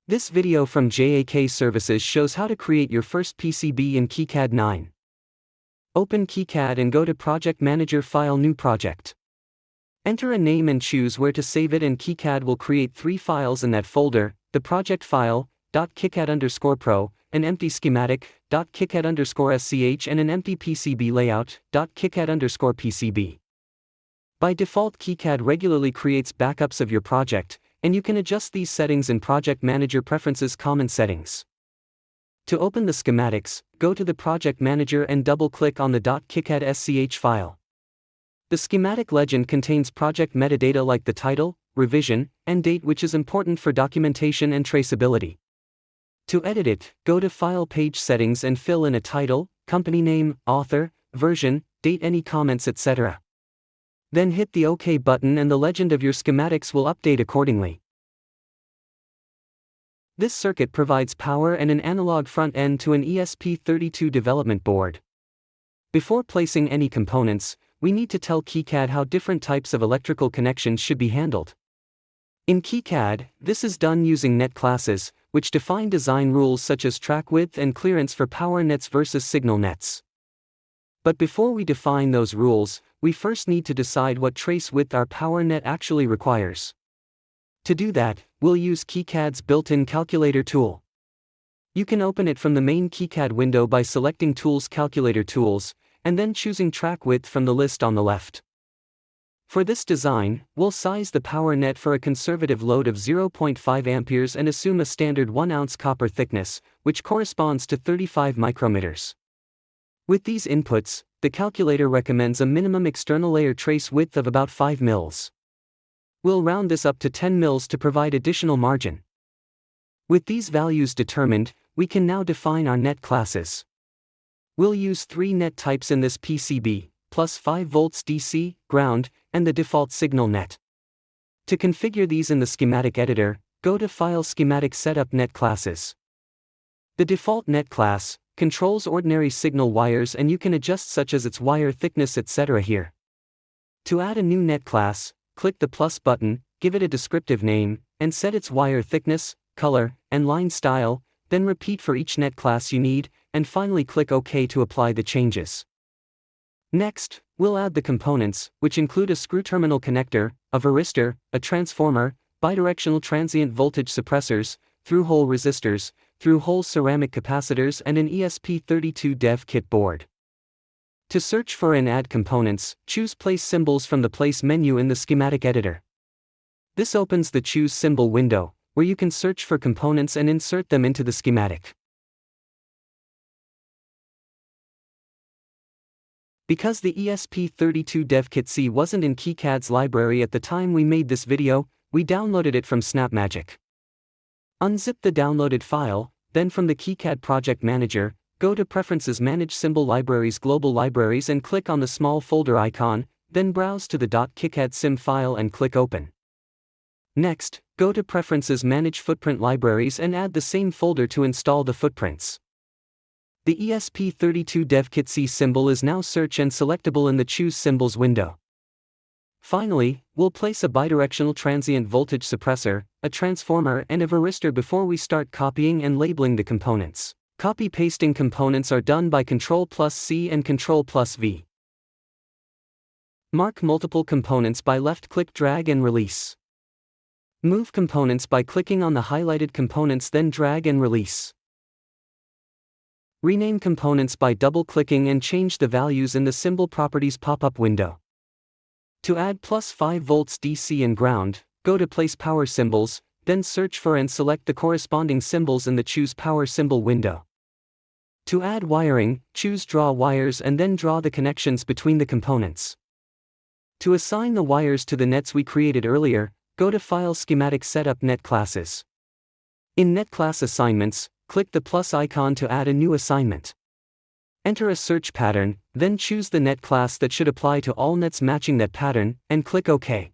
This video from JAK Services shows how to create your first PCB in KiCad 9. Open KiCad and go to Project Manager File New Project. Enter a name and choose where to save it, and KiCad will create 3 files in that folder: the project file, .kicad_pro, an empty schematic, .kicad_sch, and an empty PCB layout, .kicad_PCB. By default, KiCad regularly creates backups of your project, and you can adjust these settings in Project Manager Preferences Common Settings. To open the schematics, go to the Project Manager and double-click on the .kicad_sch file. The schematic legend contains project metadata like the title, revision, and date, which is important for documentation and traceability. To edit it, go to File Page Settings and fill in a title, company name, author, version, date, any comments, etc. Then hit the OK button and the legend of your schematics will update accordingly. This circuit provides power and an analog front end to an ESP32 development board. Before placing any components, we need to tell KiCad how different types of electrical connections should be handled. In KiCad, this is done using net classes, which define design rules such as track width and clearance for power nets versus signal nets. But before we define those rules, we first need to decide what trace width our power net actually requires. To do that, we'll use KiCad's built-in calculator tool. You can open it from the main KiCad window by selecting Tools, Calculator Tools, and then choosing track width from the list on the left. For this design, we'll size the power net for a conservative load of 0.5 amperes and assume a standard 1-ounce copper thickness, which corresponds to 35 micrometers. With these inputs, the calculator recommends a minimum external layer trace width of about 5 mils. We'll round this up to 10 mils to provide additional margin. With these values determined, we can now define our net classes. We'll use 3 net types in this PCB, plus 5 volts DC, ground, and the default signal net. To configure these in the schematic editor, go to File, Schematic, Setup, Net Classes. The default net class controls ordinary signal wires, and you can adjust such as its wire thickness, etc. here. To add a new net class, click the plus button, give it a descriptive name, and set its wire thickness, color, and line style, then repeat for each net class you need, and finally click OK to apply the changes. Next, we'll add the components, which include a screw terminal connector, a varistor, a transformer, bidirectional transient voltage suppressors, through-hole resistors, through-hole ceramic capacitors, and an ESP32 dev kit board. To search for and add components, choose Place Symbols from the Place menu in the schematic editor. This opens the Choose Symbol window, where you can search for components and insert them into the schematic. Because the ESP32 dev kit C wasn't in KiCad's library at the time we made this video, we downloaded it from SnapMagic. Unzip the downloaded file, then from the KiCad Project Manager, go to Preferences, Manage Symbol Libraries, Global Libraries, and click on the small folder icon, then browse to the .kicad sim file and click Open. Next, go to Preferences, Manage Footprint Libraries, and add the same folder to install the footprints. The ESP32 DevKit C symbol is now search and selectable in the Choose Symbols window. Finally, we'll place a bidirectional transient voltage suppressor, a transformer, and a varistor before we start copying and labeling the components. Copy-pasting components are done by Ctrl+C and Ctrl+V. Mark multiple components by left-click, drag and release. Move components by clicking on the highlighted components, then drag and release. Rename components by double-clicking and change the values in the Symbol Properties pop-up window. To add plus 5 volts DC and ground, go to Place Power Symbols, then search for and select the corresponding symbols in the Choose Power Symbol window. To add wiring, choose Draw Wires and then draw the connections between the components. To assign the wires to the nets we created earlier, go to File, Schematic, Setup, Net Classes. In Net Class Assignments, click the plus icon to add a new assignment. Enter a search pattern, then choose the net class that should apply to all nets matching that pattern, and click OK.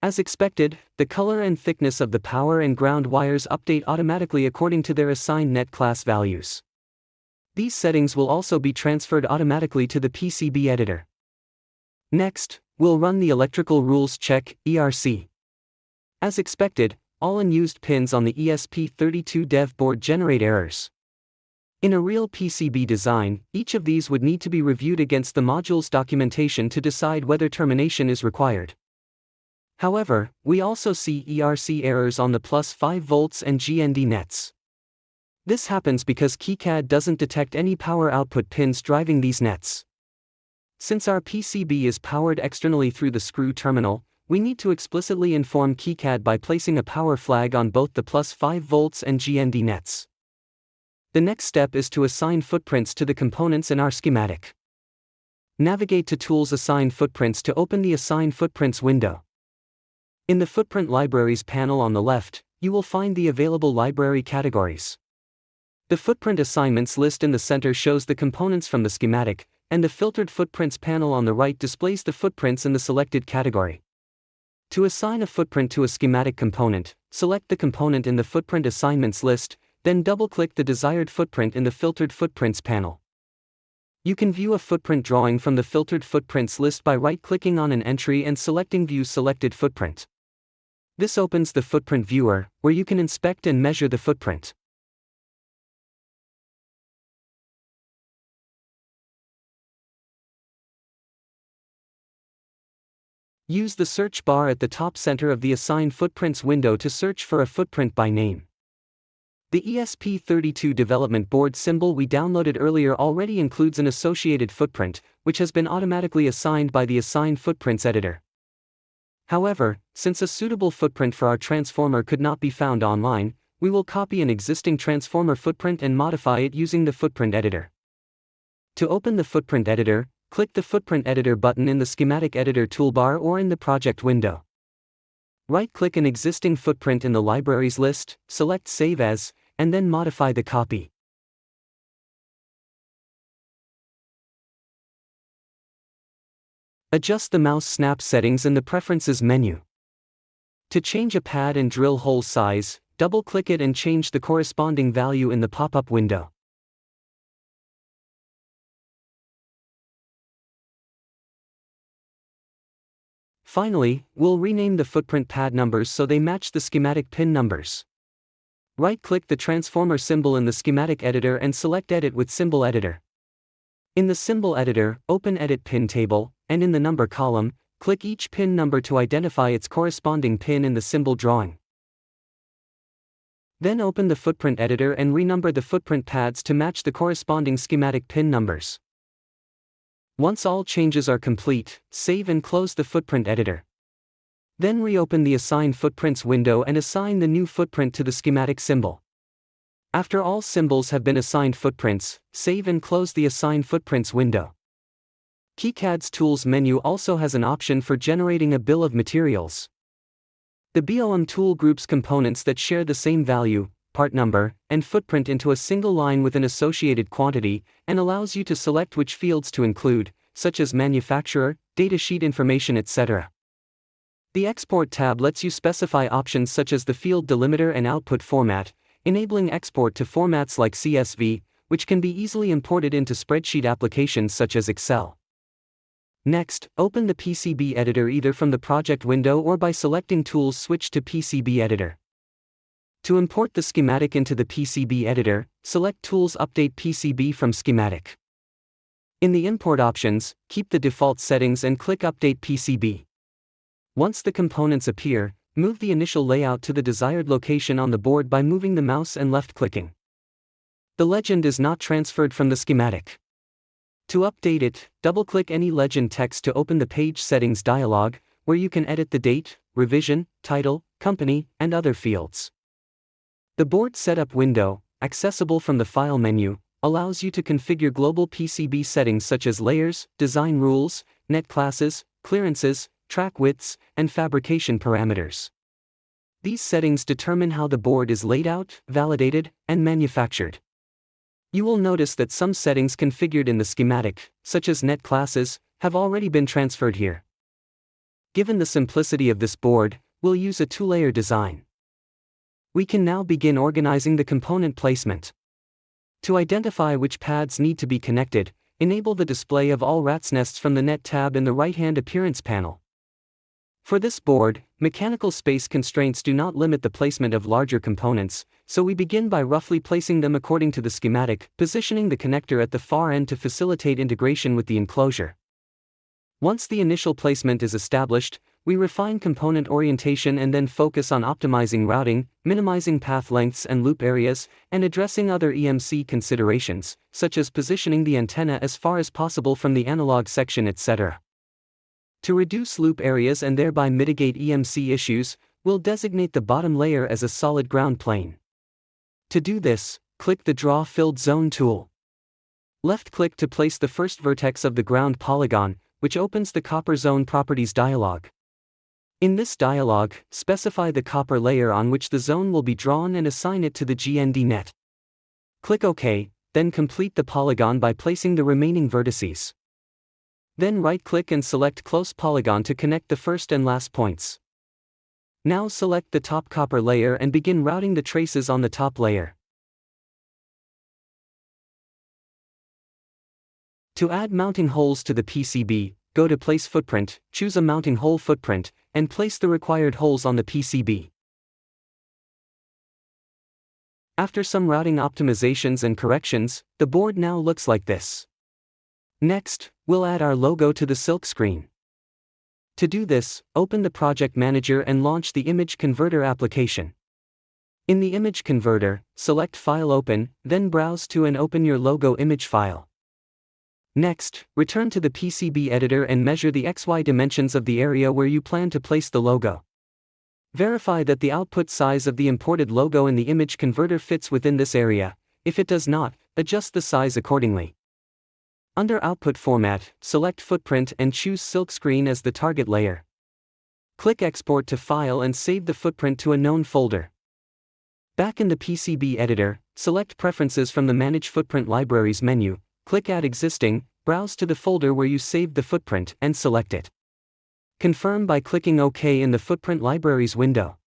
As expected, the color and thickness of the power and ground wires update automatically according to their assigned net class values. These settings will also be transferred automatically to the PCB editor. Next, we'll run the Electrical Rules Check, ERC. As expected, all unused pins on the ESP32 dev board generate errors. In a real PCB design, each of these would need to be reviewed against the module's documentation to decide whether termination is required. However, we also see ERC errors on the plus 5 volts and GND nets. This happens because KiCad doesn't detect any power output pins driving these nets. Since our PCB is powered externally through the screw terminal, we need to explicitly inform KiCad by placing a power flag on both the plus 5 volts and GND nets. The next step is to assign footprints to the components in our schematic. Navigate to Tools Assign Footprints to open the Assign Footprints window. In the Footprint Libraries panel on the left, you will find the available library categories. The Footprint Assignments list in the center shows the components from the schematic, and the Filtered Footprints panel on the right displays the footprints in the selected category. To assign a footprint to a schematic component, select the component in the Footprint Assignments list, then double-click the desired footprint in the Filtered Footprints panel. You can view a footprint drawing from the Filtered Footprints list by right-clicking on an entry and selecting View Selected Footprint. This opens the Footprint Viewer, where you can inspect and measure the footprint. Use the search bar at the top center of the Assign Footprints window to search for a footprint by name. The ESP32 development board symbol we downloaded earlier already includes an associated footprint, which has been automatically assigned by the Assign Footprints editor. However, since a suitable footprint for our transformer could not be found online, we will copy an existing transformer footprint and modify it using the footprint editor. To open the footprint editor, click the Footprint Editor button in the Schematic Editor toolbar or in the project window. Right-click an existing footprint in the Libraries list, select Save As, and then modify the copy. Adjust the mouse snap settings in the Preferences menu. To change a pad and drill hole size, double-click it and change the corresponding value in the pop-up window. Finally, we'll rename the footprint pad numbers so they match the schematic pin numbers. Right-click the transformer symbol in the schematic editor and select Edit with Symbol Editor. In the Symbol Editor, open Edit Pin Table, and in the Number column, click each pin number to identify its corresponding pin in the symbol drawing. Then open the Footprint Editor and renumber the footprint pads to match the corresponding schematic pin numbers. Once all changes are complete, save and close the Footprint Editor. Then reopen the Assign Footprints window and assign the new footprint to the schematic symbol. After all symbols have been assigned footprints, save and close the Assign Footprints window. KiCad's Tools menu also has an option for generating a bill of materials. The BOM tool groups components that share the same value, part number, and footprint into a single line with an associated quantity, and allows you to select which fields to include, such as manufacturer, datasheet information, etc. The Export tab lets you specify options such as the field delimiter and output format, enabling export to formats like CSV, which can be easily imported into spreadsheet applications such as Excel. Next, open the PCB editor either from the project window or by selecting Tools Switch to PCB Editor. To import the schematic into the PCB editor, select Tools Update PCB from Schematic. In the Import options, keep the default settings and click Update PCB. Once the components appear, move the initial layout to the desired location on the board by moving the mouse and left-clicking. The legend is not transferred from the schematic. To update it, double-click any legend text to open the Page Settings dialog, where you can edit the date, revision, title, company, and other fields. The Board Setup window, accessible from the File menu, allows you to configure global PCB settings such as layers, design rules, net classes, clearances, track widths, and fabrication parameters. These settings determine how the board is laid out, validated, and manufactured. You will notice that some settings configured in the schematic, such as net classes, have already been transferred here. Given the simplicity of this board, we'll use a two-layer design. We can now begin organizing the component placement. To identify which pads need to be connected, enable the display of all rat's nests from the Net tab in the right-hand appearance panel. For this board, mechanical space constraints do not limit the placement of larger components, so we begin by roughly placing them according to the schematic, positioning the connector at the far end to facilitate integration with the enclosure. Once the initial placement is established, we refine component orientation and then focus on optimizing routing, minimizing path lengths and loop areas, and addressing other EMC considerations, such as positioning the antenna as far as possible from the analog section, etc. To reduce loop areas and thereby mitigate EMC issues, we'll designate the bottom layer as a solid ground plane. To do this, click the Draw Filled Zone tool. Left-click to place the first vertex of the ground polygon, which opens the copper zone properties dialog. In this dialog, specify the copper layer on which the zone will be drawn and assign it to the GND net. Click OK, then complete the polygon by placing the remaining vertices. Then right-click and select Close Polygon to connect the first and last points. Now select the top copper layer and begin routing the traces on the top layer. To add mounting holes to the PCB, go to Place Footprint, choose a mounting hole footprint, and place the required holes on the PCB. After some routing optimizations and corrections, the board now looks like this. Next, we'll add our logo to the silk screen. To do this, open the Project Manager and launch the Image Converter application. In the Image Converter, select File Open, then browse to and open your logo image file. Next, return to the PCB editor and measure the XY dimensions of the area where you plan to place the logo. Verify that the output size of the imported logo in the image converter fits within this area. If it does not, adjust the size accordingly. Under Output Format, select Footprint and choose Silkscreen as the target layer. Click Export to File and save the footprint to a known folder. Back in the PCB editor, select Preferences from the Manage Footprint Libraries menu, click Add Existing, browse to the folder where you saved the footprint, and select it. Confirm by clicking OK in the Footprint Libraries window.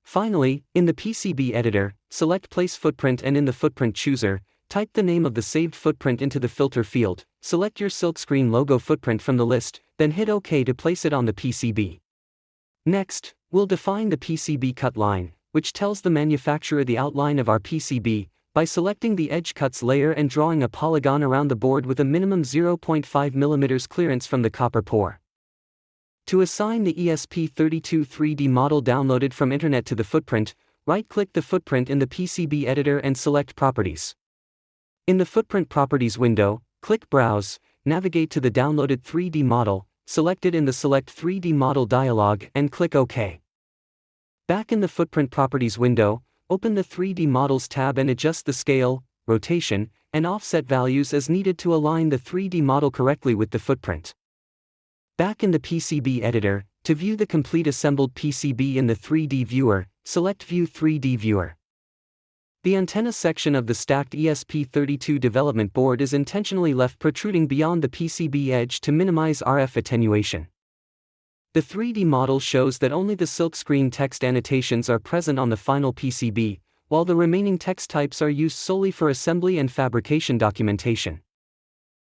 Finally, in the PCB editor, select Place Footprint and in the Footprint Chooser, type the name of the saved footprint into the filter field, select your Silkscreen logo footprint from the list, then hit OK to place it on the PCB. Next, we'll define the PCB cut line, which tells the manufacturer the outline of our PCB, by selecting the Edge Cuts layer and drawing a polygon around the board with a minimum 0.5 mm clearance from the copper pore. To assign the ESP32 3D model downloaded from Internet to the footprint, right-click the footprint in the PCB editor and select Properties. In the Footprint Properties window, click Browse, navigate to the downloaded 3D model, select it in the Select 3D Model dialog and click OK. Back in the Footprint Properties window, open the 3D Models tab and adjust the scale, rotation, and offset values as needed to align the 3D model correctly with the footprint. Back in the PCB editor, to view the complete assembled PCB in the 3D viewer, select View 3D Viewer. The antenna section of the stacked ESP32 development board is intentionally left protruding beyond the PCB edge to minimize RF attenuation. The 3D model shows that only the silkscreen text annotations are present on the final PCB, while the remaining text types are used solely for assembly and fabrication documentation.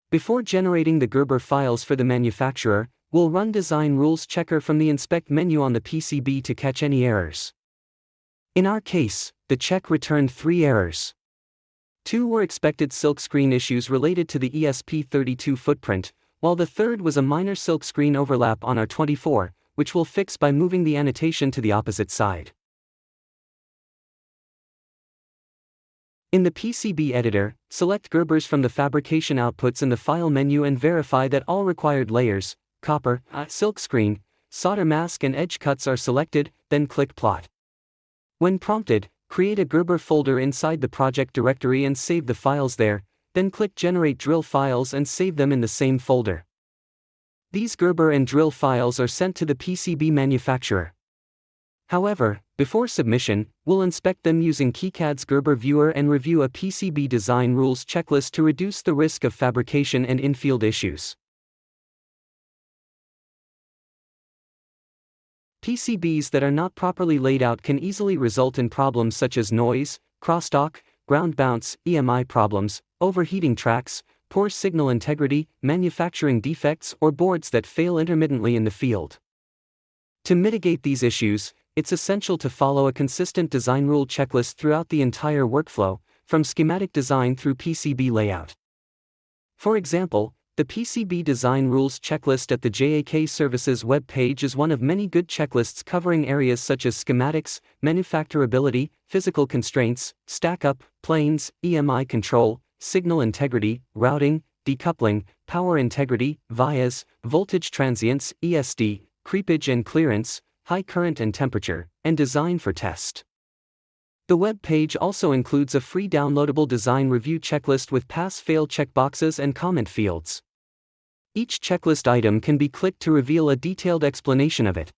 Before generating the Gerber files for the manufacturer, we'll run Design Rules Checker from the Inspect menu on the PCB to catch any errors. In our case, the check returned 3 errors. 2 were expected silkscreen issues related to the ESP32 footprint, while the third was a minor silkscreen overlap on our 24, which we'll fix by moving the annotation to the opposite side. In the PCB editor, select Gerbers from the fabrication outputs in the File menu and verify that all required layers, copper, silkscreen, solder mask and edge cuts are selected, then click Plot. When prompted, create a Gerber folder inside the project directory and save the files there, then click Generate Drill Files and save them in the same folder. These Gerber and drill files are sent to the PCB manufacturer. However, before submission, we'll inspect them using KiCad's Gerber viewer and review a PCB design rules checklist to reduce the risk of fabrication and in-field issues. PCBs that are not properly laid out can easily result in problems such as noise, crosstalk, ground bounce, EMI problems, overheating tracks, poor signal integrity, manufacturing defects, or boards that fail intermittently in the field. To mitigate these issues, it's essential to follow a consistent design rule checklist throughout the entire workflow, from schematic design through PCB layout. For example, the PCB design rules checklist at the JAK Services web page is one of many good checklists covering areas such as schematics, manufacturability, physical constraints, stack-up, planes, EMI control, signal integrity, routing, decoupling, power integrity, vias, voltage transients, ESD, creepage and clearance, high current and temperature, and design for test. The web page also includes a free downloadable design review checklist with pass-fail checkboxes and comment fields. Each checklist item can be clicked to reveal a detailed explanation of it.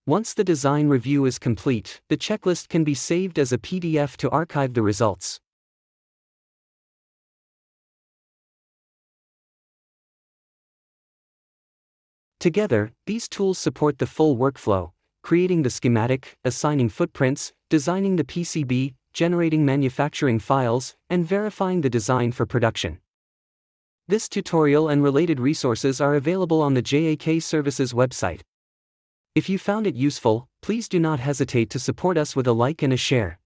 Once the design review is complete, the checklist can be saved as a PDF to archive the results. Together, these tools support the full workflow, creating the schematic, assigning footprints, designing the PCB, generating manufacturing files, and verifying the design for production. This tutorial and related resources are available on the JAK Services website. If you found it useful, please do not hesitate to support us with a like and a share.